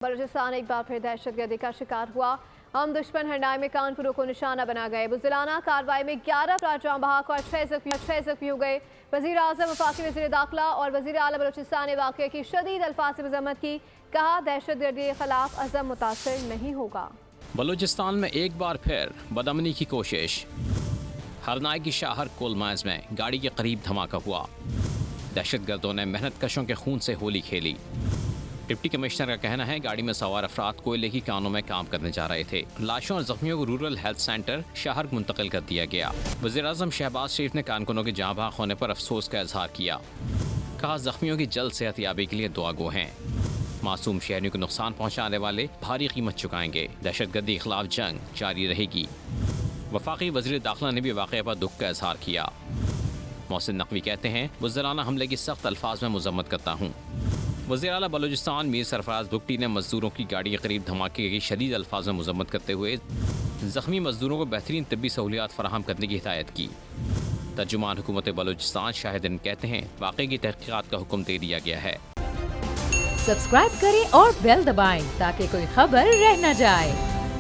बलूचिस्तान एक बार फिर दहशतगर्दी का शिकार हुआ। हम दुश्मन हरनाई में कानपुरों को निशाना बना गए। बुज़दिलाना कार्रवाई में 11 अफराद जाँ बहक और 6 जख्मी हो गए। वज़ीर आज़म, वफाकी वज़ीर दाखिला और वज़ीर आला बलूचिस्तान ने वाक़े की शदीद अल्फाज से मज़म्मत की। कहा, दहशतगर्दी के खिलाफ अज़म मुतासिर नहीं होगा। बलूचिस्तान में एक बार फिर बदअमनी की कोशिश। हरनाई की शाहर कोलमाइज में गाड़ी के करीब धमाका हुआ। दहशतगर्दों ने मेहनत कशों के खून से होली खेली। डिप्टी कमिश्नर का कहना है गाड़ी में सवार अफराद कोयले की कानों में काम करने जा रहे थे। लाशों और जख्मियों को रूरल हेल्थ सेंटर शहर मुंतकिल कर दिया गया। वज़ीर आज़म शहबाज शरीफ ने कारकुनों के जाँ बहक होने पर अफसोस का इजहार किया। कहा, जख्मियों की जल्द सेहतयाबी के लिए दुआ गो हैं। मासूम शहरियों को नुकसान पहुँचाने वाले भारी कीमत चुकाएंगे। दहशतगर्दी के खिलाफ जंग जारी रहेगी। वफाकी वज़ीर दाखिला ने भी वाक़े पर दुख का इजहार किया। मोहसिन नकवी कहते हैं, बुज़दिलाना हमले की सख्त अल्फाज में मज़म्मत करता हूँ। वज़ीर आला बलूचिस्तान मीर सरफराज भुट्टी ने मजदूरों की गाड़ी के करीब धमाके की शदीद अल्फाज में मज़म्मत करते हुए ज़ख्मी मजदूरों को बेहतरीन तिब्बी सहूलियात फराहम करने की हिदायत की। तर्जुमान हुकूमत बलूचिस्तान शाहिदीन कहते हैं वाक़े की तहक़ीक़ात का हुक्म दे दिया गया है। सब्सक्राइब करें और बेल दबाएं ताकि कोई खबर रह न जाए।